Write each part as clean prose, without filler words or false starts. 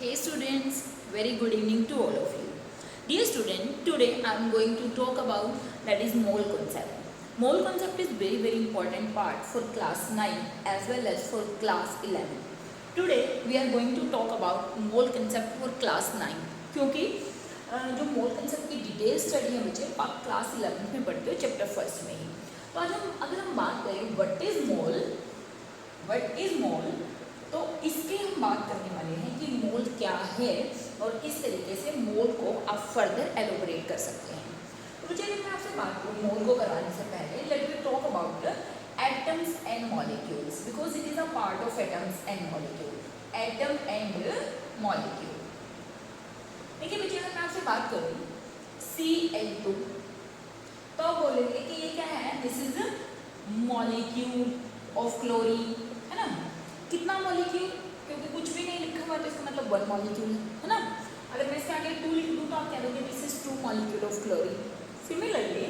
Hey students, very good evening to all of you. Dear student, today I am going to talk about that is mole concept. Mole concept is very important part for class 9 as well as for class 11. Today we are going to talk about mole concept for class 9 क्योंकि जो मोल concept की detail study है बच्चे आप class 11 में पढ़ते हो chapter first में ही. तो आज अगर हम बात करें व्हाट इज मोल तो इसके हम बात करने वाले हैं कि मोल क्या है और किस तरीके से मोल को आप फर्दर एलोबरेट कर सकते हैं. तो चलिए मैं आपसे बात करूँ मोल को करवाने से पहले let me talk about atoms and molecules because it is a part of atoms and molecule. Atom and molecule. देखिए बच्चे अगर मैं आपसे बात करूँ Cl2 तो आप बोलेंगे कि ये क्या है, this is molecule of chlorine, है ना. कितना मॉलिक्यूल, क्योंकि कुछ भी नहीं लिखा हुआ तो इसका मतलब वन मॉलिक्यूल है ना. अगर मैं इसके आगे 2 लिख दूँ तो आप कह दोगे this is 2 molecule of chlorine. Similarly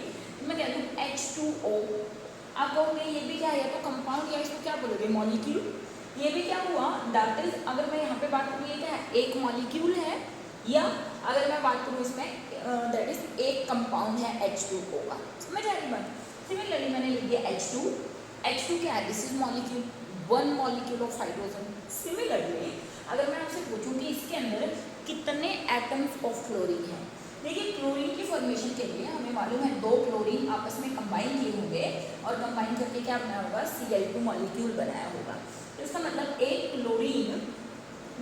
मैं कह दूँ H2O, आप कहोगे ये भी क्या है, या तो कंपाउंड या इसको क्या बोलोगे मॉलिक्यूल. ये भी क्या हुआ, दैट इज अगर मैं यहाँ पे बात करूँ ये क्या है, एक मॉलिक्यूल है, या अगर मैं बात करूँ इसमें दैट इज एक कंपाउंड है H2O का. समझ आ रही बात. सिमिलरली मैंने लिख दिया H2 क्या है, this is molecule, one molecule of hydrogen. Similarly अगर मैं आपसे पूछूं कि इसके अंदर कितने एटम्स ऑफ क्लोरीन हैं. देखिए क्लोरीन की फॉर्मेशन के लिए हमें मालूम है 2 क्लोरीन आपस में कंबाइन किए होंगे और कंबाइन करके क्या बनाया होगा, Cl2 मॉलिक्यूल बनाया होगा. तो इसका मतलब एक क्लोरीन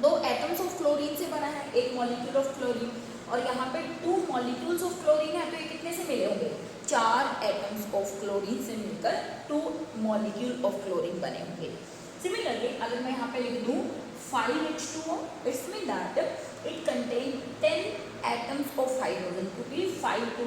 2 एटम्स ऑफ क्लोरीन से बना है, एक मॉलिक्यूल ऑफ क्लोरीन, और यहाँ पे 2 मॉलिक्यूल्स ऑफ क्लोरीन है तो ये कितने से मिले होंगे, 4 एटम्स ऑफ क्लोरीन से मिलकर 2 मॉलिक्यूल ऑफ क्लोरीन बने होंगे. सिमिलरली अगर मैं यहाँ पे लिख दूँ 5H2O, it's mean that it contain 10 atoms of hydrogen, क्योंकि 5 2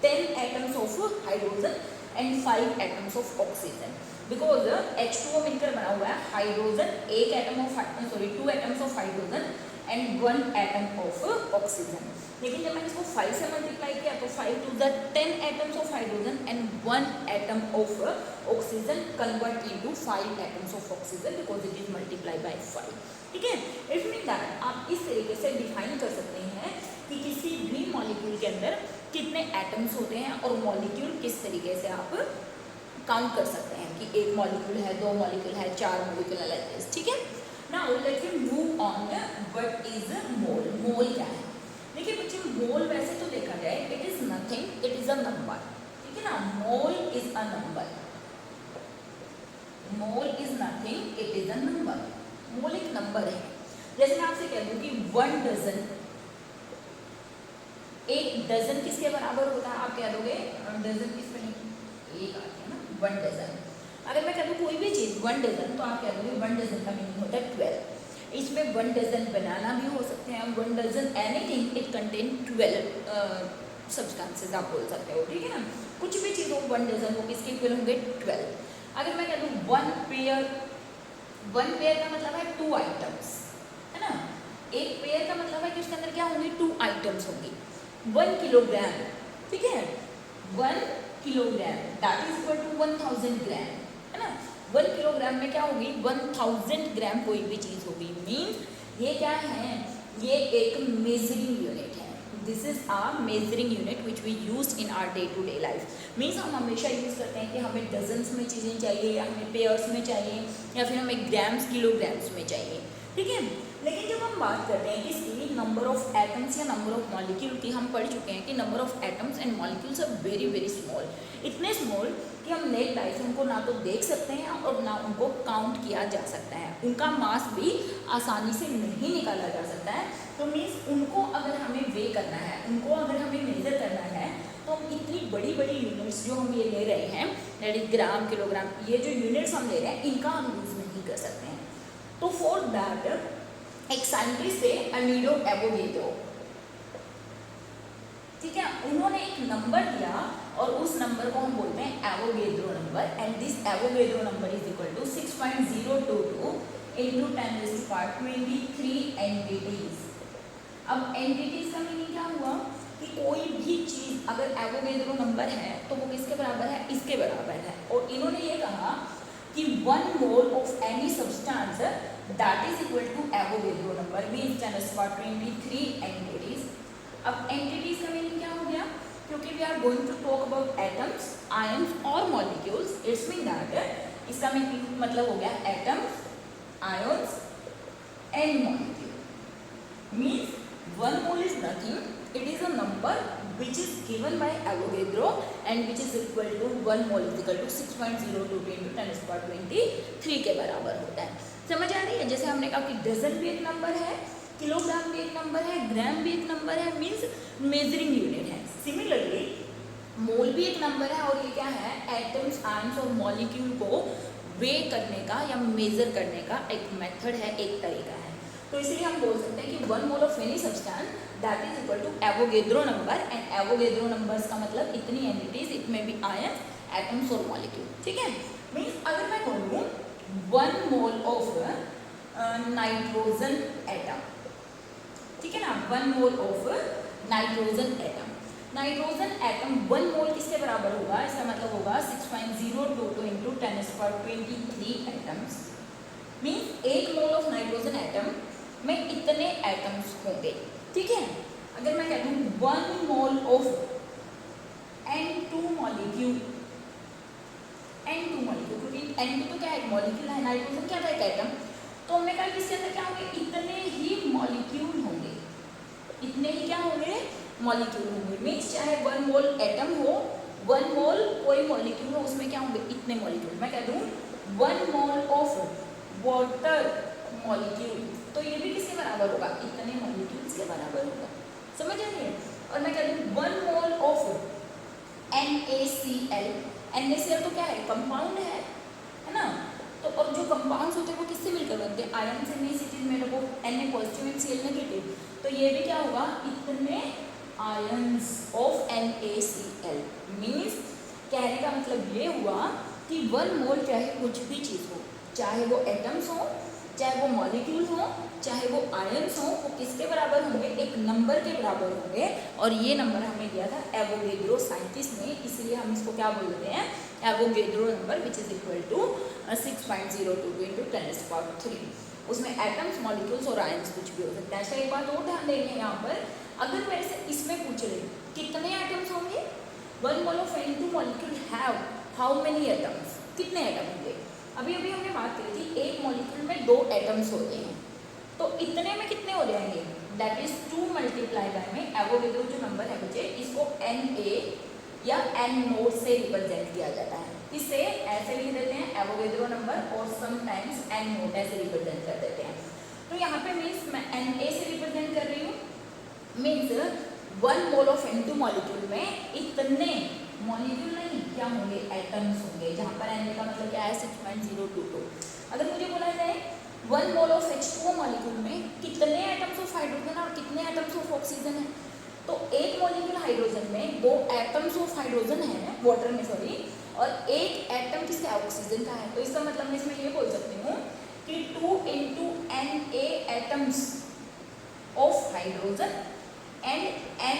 10 atoms of hydrogen and 5 atoms of oxygen. Because H2O मिलकर बना हुआ है हाइड्रोजन, एक atom of 2 atoms of hydrogen and 1 atom of oxygen. लेकिन जब मैंने इसको 5 से मल्टीप्लाई किया तो 5 2 10 atoms of hydrogen and 1 atom of oxygen convert into 5 atoms of oxygen because it is multiply bye 5. ठीक है, इट मीन दैट आप इस तरीके से डिफाइन कर सकते हैं कि किसी भी मॉलिक्यूल के अंदर कितने एटम्स होते हैं और मॉलिक्यूल किस तरीके से आप काउंट कर सकते हैं कि एक मॉलिक्यूल है, 2 मॉलिक्यूल है, 4 मॉलिक्यूल है, लाइक दिस. ठीक है, now let's move on what is mole. Mole क्या है. देखिए बच्चे मोल वैसे तो देखा जाए it is nothing, it is a number. ठीक है ना, mole is a number. Mole is nothing, it is a number. Mole एक नंबर है. जैसे मैं आपसे कह दूं कि 1 डजन, एक डजन किसके बराबर होता है, आप कह दोगे डजन किस पे नहीं, एक आती है ना 1 डजन. अगर मैं कह दूँ कोई भी चीज़ 1 डजन तो आप कह दोगे 1 डजन का मीनिंग होता है 12. इसमें 1 डजन बनाना भी हो सकते हैं, 1 dozen anything it contain 12 substances आप बोल सकते हो. ठीक है ना, कुछ भी चीज़ हो 1 डजन वो किसके इक्वल होंगे 12. अगर मैं कह दूँ 1 पेयर का मतलब है 2 आइटम्स, है ना. एक पेयर का मतलब है कि उसके अंदर क्या होंगे 2 आइटम्स होंगी. 1 किलोग्राम, ठीक है, 1 kilogram that is equal to 1000 gram, है ना. 1 किलोग्राम में क्या होगी 1000 ग्राम कोई भी चीज़ होगी. मीन्स ये क्या है, ये एक मेजरिंग यूनिट है. This is a measuring unit which we use in our day to day life. Means हम हमेशा यूज़ करते हैं कि हमें डजन्स में चीज़ें चाहिए, या हमें पेयर्स में चाहिए, या फिर हमें ग्राम्स किलोग्राम्स में चाहिए. ठीक है, लेकिन जब हम बात करते हैं किसी नंबर ऑफ एटम्स या नंबर ऑफ मॉलिक्यूल की, हम पढ़ चुके हैं कि number of atoms and molecules are very very small. इतने स्मॉल कि हम नेक्ड आई से उनको ना तो देख सकते हैं और ना उनको काउंट किया जा सकता है. उनका मास भी आसानी से नहीं निकाला जा सकता है. तो मीन्स उनको अगर हमें वे करना है, उनको अगर हमें मेजर करना है, तो हम इतनी बड़ी बड़ी यूनिट्स जो हम ये ले रहे हैं दैट इज ग्राम, किलोग्राम, ये जो यूनिट्स हम ले रहे हैं इनका हम यूज़ नहीं कर सकते हैं. तो फॉर दैट एक साइंटिस्ट थे अमीडो एवोगेड्रो. ठीक है, उन्होंने एक नंबर दिया और उस नंबर को हम बोलते हैं Avogadro number. And this Avogadro number is equal to 6.022 into 10⁻23 entities. अब एनटीटीज का मीनिंग क्या हुआ कि कोई भी चीज़ अगर एवोगेड्रो नंबर है तो वो किसके बराबर है, इसके बराबर है. और इन्होंने ये कहा कि 1 mole of any substance that is equal to Avogadro number means 10⁻23 entities. अब एंटिटीज का मीनिंग क्या हो गया, क्योंकि we are going to talk about atoms, ions और मॉलिक्यूल्स, इट्स मीन दैट इसका मतलब हो गया atoms, ions and molecule. Means 1 mole is nothing, it is a number which is given by Avogadro and which is equal to 1 mole is equal to 6.02 into 10⁻23 के बराबर होता है। समझ आ रही है? जैसे हमने कहा कि डजन भी एक नंबर है, किलोग्राम भी एक नंबर है, ग्राम भी एक नंबर है, मीन्स मेजरिंग यूनिट है। सिमिलरली मोल भी एक नंबर है और ये क्या है, एटम्स, आयंस और मॉलिक्यूल को वे करने का या मेजर करने का एक मेथड है, एक तरीका है। तो इसलिए हम बोल सकते हैं कि 1 mole of any substance that is equal to Avogadro number, and Avogadro numbers का मतलब इतनी एंटिटीज, इट में भी आयंस, एटम्स और मॉलिक्यूल। ठीक है, मीन्स अगर मैं बोलूँ 1 mole ऑफ नाइट्रोजन एटम, ठीक है ना, 1 mole of nitrogen atom, nitrogen atom 1 mole किसके बराबर होगा, इसका मतलब होगा 6.022 into 10⁻23 atoms. Means 1 mole of nitrogen atom में इतने एटम्स होंगे। ठीक है, अगर मैं कह दूँ 1 mole of N2 molecule, N2 molecule, क्योंकि N2 तो क्या है, एक मॉलिक्यूल है, नाइट्रोजन क्या था, एक एटम, तो हमने कहा कि इसके अंदर क्या होंगे, इतने ही मॉलिक्यूल होंगे, इतने ही क्या होंगे, मॉलिक्यूल होंगे। मीन्स चाहे 1 mole एटम हो, 1 mole कोई मॉलिक्यूल हो, उसमें क्या होंगे, इतने मॉलिक्यूल। मैं कह दूँ 1 mole ऑफ वाटर मॉलिक्यूल, तो ये भी किसके बराबर होगा, इतने मॉलिक्यूल्स के बराबर होगा। समझ आ रही है? और मैं कह दूँ 1 mole ऑफ NaCl, NaCl तो क्या है, कंपाउंड है ना, तो अब जो कंपाउंड्स होते हैं वो किससे मिलकर बनते हैं, आयन से। नहीं, it is made up of Na positive and Cl negative, तो ये भी क्या होगा, इतने आयंस ऑफ NaCl। मीन्स कहने का मतलब ये हुआ कि 1 mole चाहे कुछ भी चीज़ हो, चाहे वो एटम्स हो, चाहे वो मॉलिक्यूल हो, चाहे वो आयंस हो, वो किसके बराबर होंगे, एक नंबर के बराबर होंगे। और ये नंबर हमें दिया था एवोगैड्रो साइंटिस्ट ने, इसलिए हम इसको क्या बोलते हैं, Avogadro number which is equal to 6.022 into 10⁻3। उसमें एटम्स, मॉलिक्यूल्स और आयंस कुछ भी हो सकता है। अच्छा, एक बात और ध्यान देंगे यहाँ पर, अगर मेरे से इसमें पूछ रहे कितने एटम्स होंगे, 1 mole of N2 molecule have how many atoms, कितने एटम होंगे। अभी अभी हमने बात करी थी एक मॉलिक्यूल में 2 एटम्स होते हैं, तो इतने में कितने हो जाएंगे, दैट इज 2 मल्टीप्लाई बाय में एवोगैड्रो जो नंबर है बच्चे, इसको Na या N0 से रिप्रेजेंट किया जाता है। इसे ऐसे लिख देते हैं एवोगैड्रो नंबर, और समटाइम्स N0 ऐसे रिप्रेजेंट कर देते हैं। तो यहाँ पे मीन्स मैं Na से रिप्रेजेंट कर रही हूँ, means 1 mole of N2 molecule में इतने मॉलिक्यूल नहीं, क्या होंगे, एटम्स होंगे, जहाँ पर Na का मतलब क्या है, 6.022। अगर मुझे बोला जाए 1 mole ऑफ H2O मॉलिक्यूल में कितने एटम्स ऑफ हाइड्रोजन और कितने एटम्स ऑफ ऑक्सीजन है, तो एक मॉलिक्यूल हाइड्रोजन में 2 एटम्स ऑफ हाइड्रोजन है, वाटर में सॉरी, और एक एटम किसका, ऑक्सीजन का है। तो इसका मतलब मैं इसमें ये बोल सकती हूँ कि 2 into Na atoms of hydrogen and Na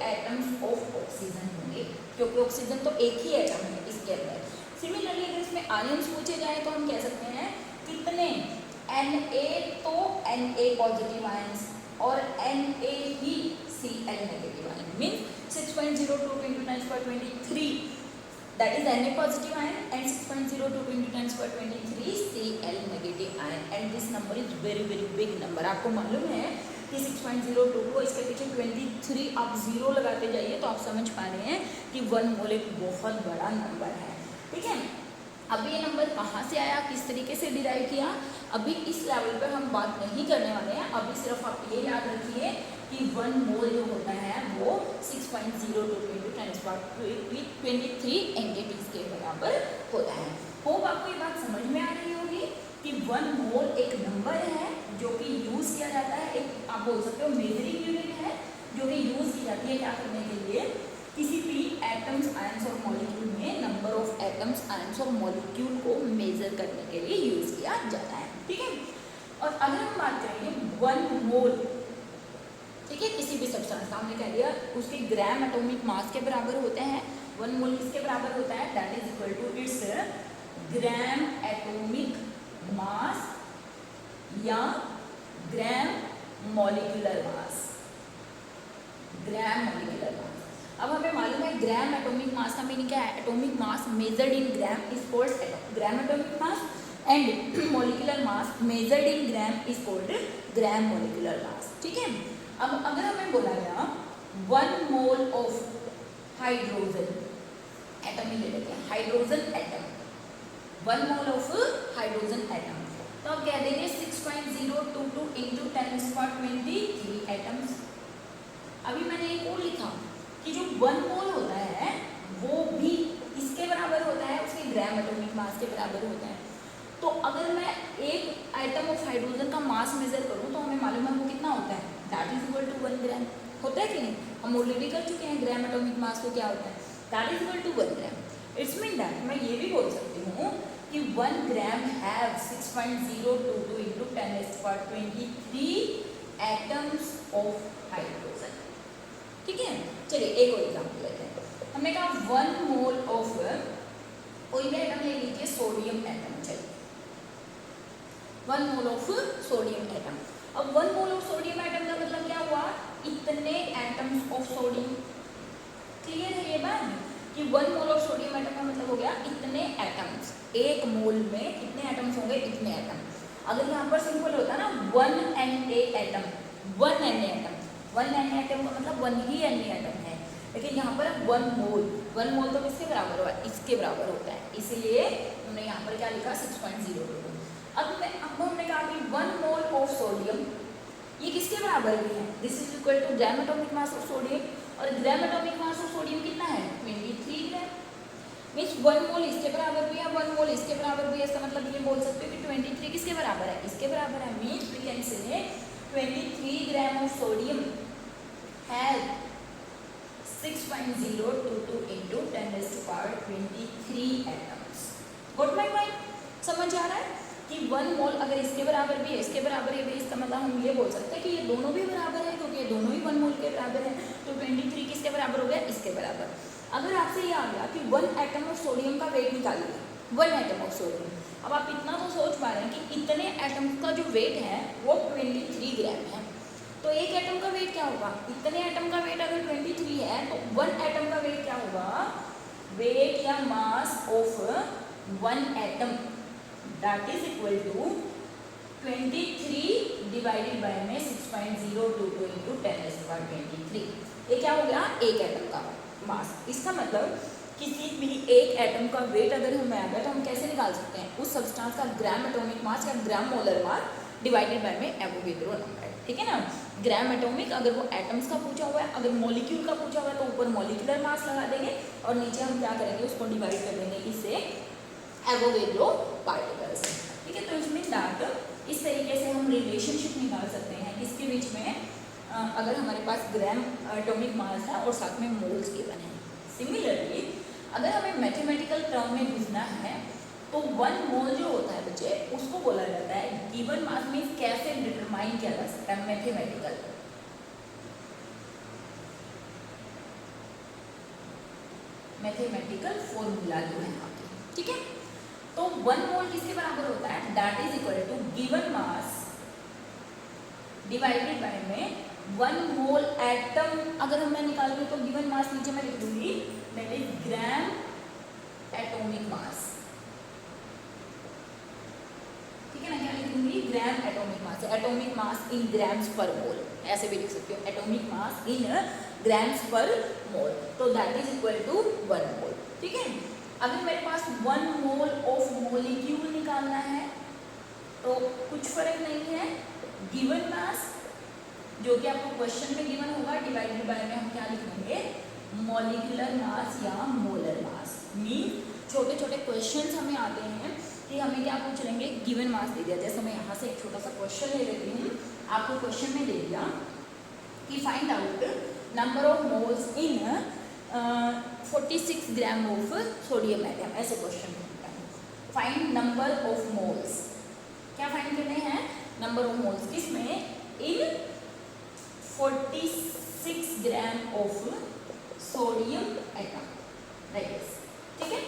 atoms of oxygen होंगे, क्योंकि ऑक्सीजन तो एक ही एटम है इसके अंदर। सिमिलरली अगर इसमें आयंस पूछे जाए तो हम कह सकते हैं कितने, Na तो Na पॉजिटिव आयंस और Na he Cl negative ion, means 6.022 into 10⁻23 that is Na positive ion and 6.022 into 10⁻23 Cl negative ion, and this number is very big number। आपको मालूम है कि 6.02 को इसके पीछे 23 आप 0 लगाते जाइए तो आप समझ पा रहे हैं कि 1 mole एक बहुत बड़ा नंबर है। ठीक है, अब ये नंबर कहाँ से आया, किस तरीके से डिराइव किया, अभी इस लेवल पर हम बात नहीं करने वाले हैं। अभी सिर्फ आप ये याद रखिए कि 1 mole जो होता है वो 6.022 into 10⁻23 एंटिटीज के बराबर होता है। होप आपको ये बात समझ में आ रही होगी कि 1 mole एक नंबर है जो कि यूज़ किया जाता है, एक आप बोल सकते हो मेजरिंग यूनिट है जो कि यूज़ की जाती है क्या करने के लिए, किसी भी एटम्स, आयंस और मॉलिक्यूल में नंबर ऑफ एटम्स, आयंस और मॉलिक्यूल को मेजर करने के लिए यूज़ किया जाता है। ठीक है, और अगर हम बात करेंगे 1 mole, ठीक है, किसी भी सब्सटेंस का, हमने कह दिया उसके ग्राम एटॉमिक मास के बराबर होते हैं। 1 mole किसके बराबर होता है, that is equal to it's gram atomic mass या gram molecular mass, gram molecular mass. अब हमें मालूम है ग्राम एटॉमिक मास का मीनिंग क्या है, atomic mass measured in gram is called gram atomic mass and molecular mass measured in gram is called gram molecular mass. ठीक है, अब अगर हमें बोला गया 1 मोल ऑफ हाइड्रोजन एटम ही ले लेते हैं, hydrogen atom, 1 mole of hydrogen atom, तो आप कह देंगे 6.022 इंटू 10⁻23 एटम्स। अभी मैंने एक और लिखा कि जो 1 मोल होता है वो भी इसके बराबर होता है, उसके ग्राम एटॉमिक मास के बराबर होता है। तो अगर मैं एक आइटम ऑफ हाइड्रोजन का मास मेजर करूं तो हमें मालूम है वो कितना होता है, दैट इज इक्वल टू 1 ग्राम, होता है कि नहीं, हम ऑलरेडी कर चुके हैं ग्राम एटॉमिक मास को क्या होता है, that is equal to 1 gram. It's mean that मैं ये भी बोल सकती हूँ कि 1 gram have 6.022 into 10⁻23 atoms of hydrogen. ठीक है, चलिए एक और एग्जाम्पल लेते हैं। हमने कहा 1 मोल ऑफ, कोई भी एटम ले लीजिए, सोडियम एटम, चलिए 1 मोल ऑफ सोडियम एटम। अब 1 मोल ऑफ सोडियम एटम का मतलब क्या हुआ, इतने एटम्स ऑफ सोडियम। क्लियर है ये बात कि 1 मोल ऑफ सोडियम एटम का मतलब हो गया इतने एटम्स, एक मोल में कितने एटम्स होंगे, इतने एटम। अगर यहाँ पर सिंपल होता ना 1 Na atom, 1 Na atom, 1 Na atom का मतलब 1 ही Na एटम है, लेकिन यहाँ पर 1 मोल तो किसके बराबर हुआ, इसके बराबर होता है, इसीलिए हमने यहाँ पर क्या लिखा 6.022। अब हमने कहा कि 1 मोल ऑफ सोडियम ये किसके बराबर भी है, this is equal to gram atomic mass of sodium, और gram atomic mass of sodium कितना है 23 ग्राम, मीन्स 1 मोल इसके बराबर भी है, 1 मोल इसके बराबर भी है। इसका मतलब ये बोल सकते हो कि 23 किसके बराबर है, इसके बराबर है, means we can say 23 gram of sodium have 6.022 into 10⁻23 atoms. Good my point, समझ आ रहा है कि 1 मोल अगर इसके बराबर भी है, इसके बराबर है भी, इसका मतलब हम ये बोल सकते हैं कि ये दोनों भी बराबर है, क्योंकि ये दोनों ही 1 मोल के बराबर है, तो 23 किसके बराबर हो गया, इसके बराबर। अगर आपसे ये आ गया कि 1 एटम ऑफ सोडियम का वेट निकालिए, 1 एटम ऑफ सोडियम, अब आप इतना तो सोच पा रहे हैं कि इतने एटम्स का जो वेट है वो 23 ग्राम है, तो एक एटम का वेट क्या होगा, इतने एटम का वेट अगर 23 है तो 1 एटम का वेट क्या होगा, वेट या mass of 1 atom that is equal to 23 divided by में 6.022 इंटू 10⁻23। ये क्या हो गया, एक एटम का मास। इसका मतलब किसी भी एक एटम का वेट अगर हमें आ गया तो हम कैसे निकाल सकते हैं, उस सब्सटेंस का ग्राम एटॉमिक मास या ग्राम मोलर मास डिवाइडेड बाय में एवोगैड्रो नंबर है। ठीक है ना, ग्राम एटॉमिक अगर वो एटम्स का पूछा हुआ है, अगर मॉलिक्यूल का पूछा हुआ है तो ऊपर मॉलिक्यूलर मास लगा देंगे और नीचे हम क्या करेंगे, उसको डिवाइड कर देंगे इससे एवोगैड्रो पार्टिकल्स। ठीक है, तो इसमें दैट इस तरीके से हम रिलेशनशिप निकाल सकते हैं किसके बीच में, अगर हमारे पास ग्राम एटॉमिक मास है और साथ में मोल्स गिवन है। सिमिलरली अगर हमें मैथमेटिकल टर्म में लिखना है तो 1 मोल जो होता है बच्चे, उसको बोला जाता है गिवन मास मीन्स कैसे डिटरमाइन किया जा सकता है, मैथमेटिकल फॉर्मूला जो है यहाँ पे। ठीक है, तो 1 मोल किसके बराबर होता है, that is equal to given mass divided by में 1 मोल एटम। अगर मैं निकाल लूँ तो गिवन मास नीचे मैं लिख दूंगी दैट इज ग्राम एटॉमिक मास। ठीक है ना, क्या लिख दूंगी, ग्राम atomic mass, atomic mass in grams पर मोल, ऐसे भी लिख सकती हूँ, एटॉमिक मास इन ग्राम्स पर मोल, तो दैट इज इक्वल टू 1 मोल। ठीक है, अगर मेरे पास 1 मोल ऑफ मॉलिक्यूल निकालना है तो कुछ फर्क नहीं है, गिवन मास जो कि आपको क्वेश्चन में गिवन होगा डिवाइडेड बाय में हम क्या लिख देंगे, मॉलिक्यूलर मास या मोलर मास। मीन छोटे छोटे क्वेश्चंस हमें आते हैं कि हमें क्या पूछ लेंगे, गिवन मास दे दिया, जैसे मैं यहाँ से एक छोटा सा क्वेश्चन ले लेती हूँ, आपको क्वेश्चन में दे दिया कि find out number of moles in 46 gram of sodium atom, ऐसे क्वेश्चन होता है। फाइंड नंबर ऑफ मोल्स, क्या फाइंड करने हैं, नंबर ऑफ मोल्स, किसमें, इन 46 gram of sodium atom, right. ठीक है,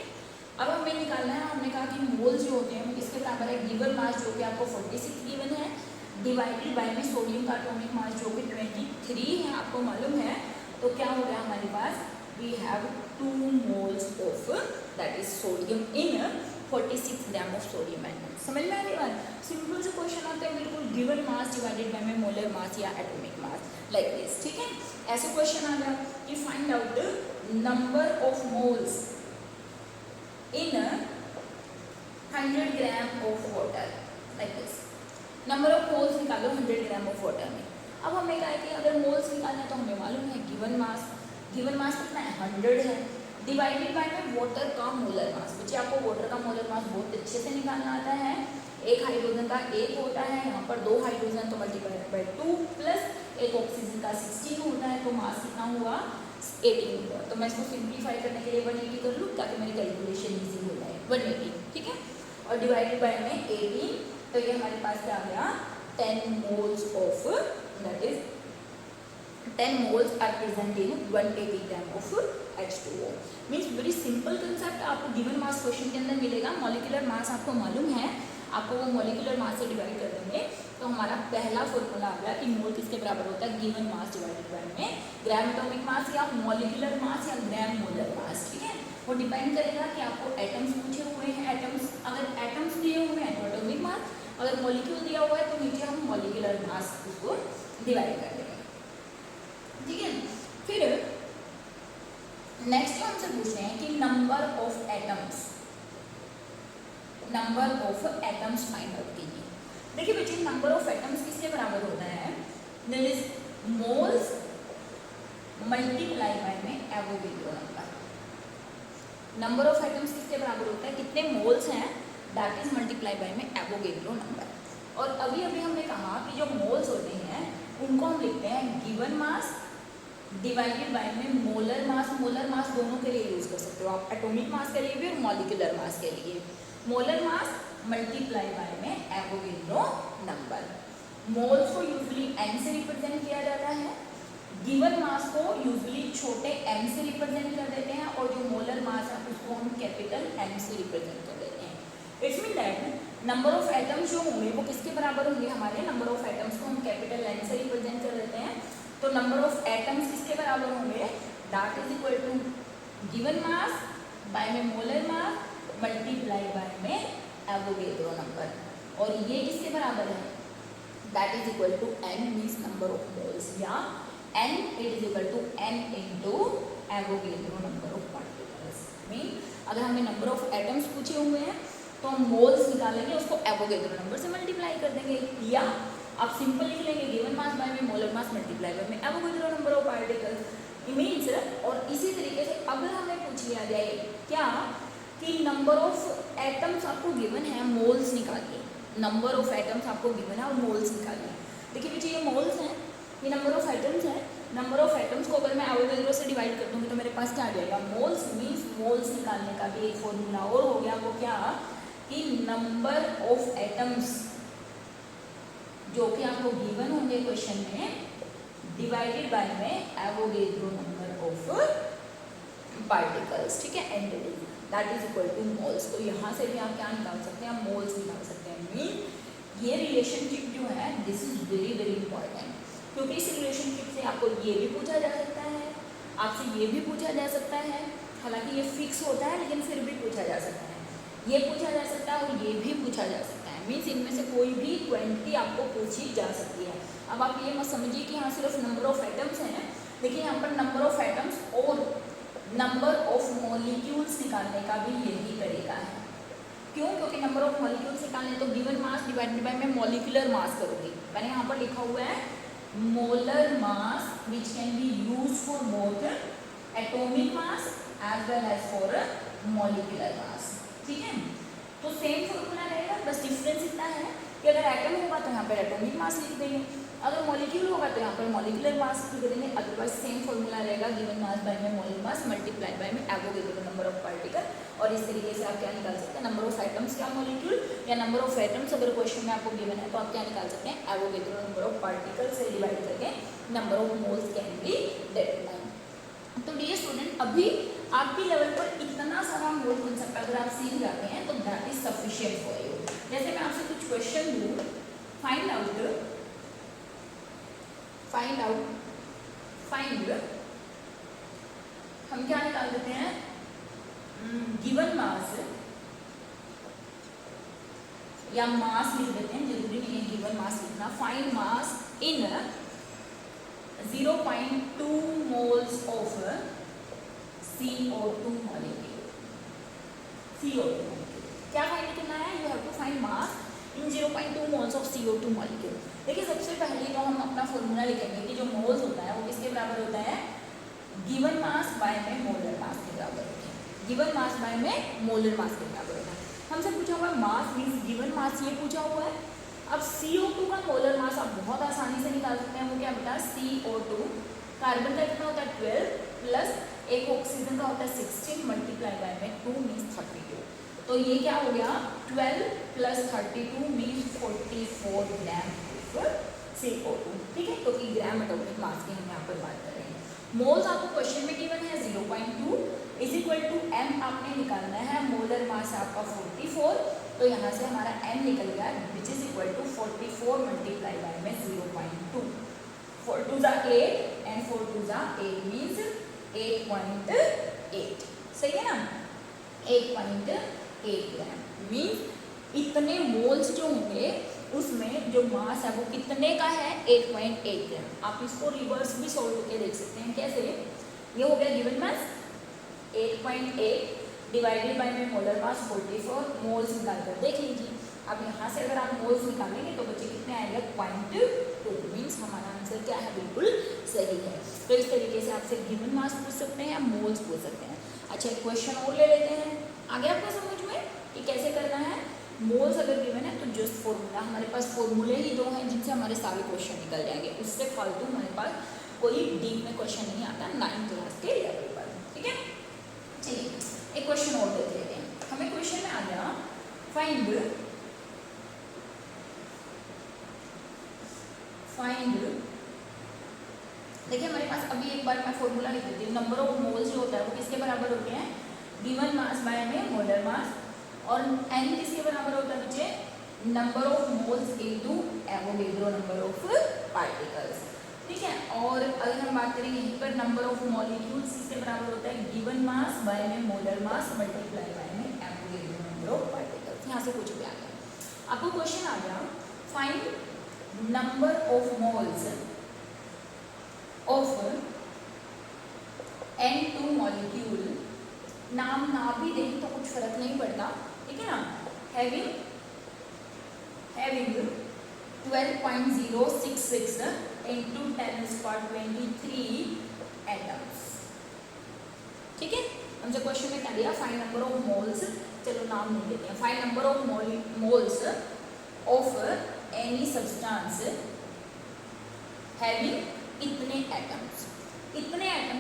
अब हमें निकालना है, हमने कहा कि मोल्स जो होते हैं वो किसके बराबर है, गिवन मास जो कि आपको 46 गिवन है, डिवाइडेड बाय में सोडियम का एटॉमिक मास जो कि 23 है आपको मालूम है, तो क्या हो गया हमारे पास, we have 2 moles of that is sodium in 46 gram of sodium atom. समझ में आ रही बात, सिंपल से क्वेश्चन आते हैं बिल्कुल, गिवन मास डिवाइडेड बाय में मोलर मास या एटॉमिक मास लाइक दिस, ठीक है। ऐसे क्वेश्चन आ गया कि find out number of moles in 100 gram of water like this, number of moles निकालो 100 ग्राम ऑफ वाटर में। अब हमें क्या है कि अगर मोल्स निकालना है तो हमें मालूम है गिवन मास कितना है 100 है, डिवाइडेड बाय में वाटर का मोलर मास, बच्चे आपको वाटर का मोलर मास बहुत अच्छे से निकालना आता है। एक हाइड्रोजन का 1 होता है, यहाँ पर 2 हाइड्रोजन तो मल्टीप्लाई बाय 2 प्लस एक ऑक्सीजन का 16 होता है, तो मास कितना हुआ 18 हुआ। तो मैं इसको सिंप्लीफाई करने के लिए 180 कर लूँ ताकि मेरी कैलकुलेशन ईजी हो जाए, 180 ठीक है, और डिवाइडेड बाय में 18, तो ये हमारे पास क्या आ गया 10 moles of that is 10 moles are present in 180 gram of H2O। Means very simple concept आपको गिवन मास क्वेश्चन के अंदर मिलेगा। मॉलिक्यूलर मास आपको मालूम है, आपको वो मॉलिक्यूलर मास से डिवाइड कर देंगे, तो हमारा पहला फॉर्मूला आ गया कि मोल किसके बराबर होता है, गिवन मास डिवाइडेड बाय में ग्राम एटॉमिक मास या मॉलिक्यूलर मास या ग्राम मोलर मास, ठीक है। वो डिपेंड करेगा कि आपको एटम्स पूछे हुए हैं, एटम्स अगर एटम्स दिए हुए हैं तो एटॉमिक मास, अगर मॉलिक्यूल दिया हुआ है तो नीचे हम मॉलिक्यूलर मास उसको डिवाइड कर देंगे, ठीक है। फिर नेक्स्ट जो हमसे पूछ रहे हैं कि number of atoms find out कीजिए। देखिए बच्चे नंबर ऑफ एटम्स किसके बराबर होता है, that is moles multiply by में Avogadro number. Number of atoms किसके बराबर होता है, कितने मोल्स हैं, दैट इज मल्टीप्लाई बाय में एवोगैड्रो नंबर। और अभी अभी हमने कहा कि जो मोल्स होते हैं उनको हम लिखते हैं गिवन मास डिवाइडेड बाय में मोलर मास। मोलर मास दोनों के लिए यूज कर सकते हो आप, एटॉमिक मास के लिए भी और मॉलिक्यूलर मास के लिए। मोलर मास मल्टीप्लाई बाय में एवोगैड्रो नंबर। मोल्स को यूजुअली n से रिप्रेजेंट किया जाता है, गिवन मास को यूजुअली छोटे m से रिप्रेजेंट कर देते हैं, और जो मोलर मास है उसको हम कैपिटल M से रिप्रेजेंट कर देते हैं। It's mean that number of atoms जो होंगे वो किसके बराबर होंगे, हमारे नंबर ऑफ एटम्स को हम कैपिटल N से रिप्रेजेंट कर देते हैं, तो नंबर ऑफ एटम्स किसके बराबर होंगे, that is equal to given mass by में मोलर मास मल्टीप्लाई बाय में एवोगैड्रो नंबर। और ये किसके बराबर है, that is equal to n means number of moles, या n it is equal to n into Avogadro number of particles. Mean अगर हमें नंबर ऑफ एटम्स पूछे हुए हैं तो हम मोल्स निकालेंगे, उसको एवोगैड्रो नंबर से मल्टीप्लाई कर देंगे, या आप सिंपल लिख लेंगे गिवन मास बाय में मोलर मास मल्टीप्लाई बाय में Avogadro number of particles means. और इसी तरीके से अगर हमें पूछ लिया जाए क्या कि नंबर ऑफ एटम्स आपको गिवन है, मोल्स निकालिए, नंबर ऑफ एटम्स आपको गिवन है और मोल्स निकालिए। देखिए बच्चे ये मोल्स हैं, ये नंबर ऑफ एटम्स हैं, नंबर ऑफ एटम्स को अगर मैं एवोगैड्रो से डिवाइड कर दूँगी तो मेरे पास क्या आ जाएगा, मोल्स मीन्स मोल्स निकालने का भी एक फॉर्मूला और हो गया, वो क्या कि नंबर ऑफ एटम्स जो कि आपको गिवन होंगे क्वेश्चन में डिवाइडेड बाय में एवोगैड्रो नंबर ऑफ पार्टिकल्स, ठीक है, and that is equal two moles. तो यहाँ से भी आप क्या निकाल सकते हैं, मोल्स निकाल सकते हैं। मीन ये रिलेशनशिप जो है this is very very important, क्योंकि इस रिलेशनशिप से आपको ये भी पूछा जा सकता है, आपसे ये भी पूछा जा सकता है, हालांकि ये फिक्स होता है लेकिन फिर भी पूछा जा सकता है, ये पूछा जा सकता है और ये भी पूछा जा सकता है। मीन्स इनमें से कोई भी 20 आपको पूछी जा सकती है। अब आप ये मत समझिए कि यहाँ सिर्फ नंबर ऑफ एटम्स हैं, लेकिन यहाँ पर नंबर ऑफ एटम्स और नंबर ऑफ मॉलिक्यूल्स निकालने का भी यही तरीका है। क्यों? क्योंकि नंबर ऑफ मॉलिक्यूल्स निकालने तो गिवन मास डिवाइडेड बाय मैं मॉलिक्यूलर मास करूँगी। मैंने यहाँ पर लिखा हुआ है molar mass which can be use for both atomic mass as well as for molecular mass, ठीक है। तो सेम फॉर्मूला रहेगा, बस डिफरेंस इतना है कि अगर एटम होगा तो यहाँ पर एटॉमिक मास लिख देंगे, अगर मॉलिक्यूल होगा तो यहाँ पर मॉलिक्यूलर मास लिख देंगे, अदरवाइज सेम फॉर्मूला रहेगा गिवन मास बाय में मोलर मास मल्टीप्लाई बाय में एवोगैड्रो नंबर ऑफ पार्टिकल। और इस तरीके से आप क्या निकाल सकते हैं, नंबर ऑफ आइटम्स क्या मॉलिक्यूल या नंबर ऑफ एटम्स अगर क्वेश्चन में आपको गिवन है तो आप क्या निकाल सकते हैं, एवोगैड्रो नंबर ऑफ पार्टिकल से डिवाइड करके number of moles can be determine. तो डियर स्टूडेंट अभी आपके लेवल पर इतना सारा मोल कॉन्सेप्ट अगर आप सीख जाते हैं तो that is sufficient for you. जैसे मैं आपसे कुछ क्वेश्चन दूँ, फाइंड हम क्या निकाल देते हैं, गिवन मास या मास लिख देते हैं, जरूरी नहीं है गिवन मास लिखना। Find mass in 0.2 moles of CO2 molecule। क्या फाइंड करना है, you have to find mass in 0.2 moles of CO2 molecule। देखिए सबसे पहले तो हम अपना फॉर्मूला लिखेंगे कि जो मोल्स होता है वो किसके बराबर होता है, गिवन मास बाय में मोलर मास के बराबर होता है। गिवन मास बाय में मोलर मास के बराबर होता है। हमसे पूछा हुआ है मास मीन्स गिवन मास, ये पूछा हुआ है। अब CO2 का मोलर मास आप बहुत आसानी से निकाल सकते हैं। वो क्या बेटा, CO2 कार्बन का कितना होता है 12 प्लस एक ऑक्सीजन का होता है 16 मल्टीप्लाई बाय में 2 मीन्स 32। तो ये क्या हो गया, 12 plus 32 means 44 gram of CO2। ठीक है, तो ग्राम एटॉमिक मास की हम यहाँ पर बात कर रहे हैं। मोल्स आपको क्वेश्चन में गिवन है 0.2 इज इक्वल टू m आपने निकालना है, मोलर मास आपका 44, तो यहाँ से हमारा m निकल गया which is equal to 44 multiply by में 0.2। 4 2 जा 8 एंड 4 2 जा 8 मीन्स 8.8। सही है ना, 8.8 ग्राम मीन्स इतने मोल्स जो होंगे उसमें जो मास है वो कितने का है, 8.8 ग्राम। आप इसको रिवर्स भी सोल्व करके देख सकते हैं। कैसे, ये हो गया गिवन मास 8.8 डिवाइडेड बाय में मोलर मास 44, मोल्स निकाल कर देख लीजिए। अब यहाँ से अगर आप मोल्स निकालेंगे तो बच्चे कितने आएंगे, 0.2 मीन्स हमारा आंसर क्या है, बिल्कुल सही है। तो इस तरीके से आपसे गिवन मास पूछ सकते हैं या मोल्स पूछ सकते हैं। अच्छा, एक क्वेश्चन और ले लेते हैं, आगे आपको समझ में कि कैसे करना है। मोल्स अगर गिवन है तो जस्ट फॉर्मूला, हमारे पास फॉर्मूले ही दो हैं जिनसे हमारे सारे क्वेश्चन निकल जाएंगे। उससे फालतू हमारे पास कोई डीप में क्वेश्चन नहीं आता 9th क्लास के लेवल पर। ठीक है, चलिए एक क्वेश्चन और देख लेते हैं। हमें क्वेश्चन में आ गया फाइंड देखिए हमारे पास अभी एक बार मैं फॉर्मूला लिख देती हूँ। नंबर ऑफ मोल्स जो होता है वो किसके बराबर होते हैं, गिवन मास बाय में मोलर मास, और n किसके बराबर होता है बच्चे, number of moles into Avogadro number of particles. ठीक है, और अगर हम बात करें यहीं पर नंबर ऑफ मॉलिक्यूल्स किसके बराबर होता है, गिवन मास बाय में मोलर मास मल्टीप्लाई बाय में एवोगैड्रो नंबर ऑफ पार्टिकल्स। यहाँ से कुछ भी आ गया। आपको क्वेश्चन आ गया find number of moles of N2 molecule. नाम ना भी दें तो कुछ फर्क नहीं पड़ता, ठीक है ना। Having 12.066 into 10⁻23 atoms. ठीक है, हमसे क्वेश्चन में क्या दिया, फाइंड नंबर ऑफ मोल्स, चलो नाम नहीं देते हैं, find number of moles of any substance having इतने एटम्स। इतने एटम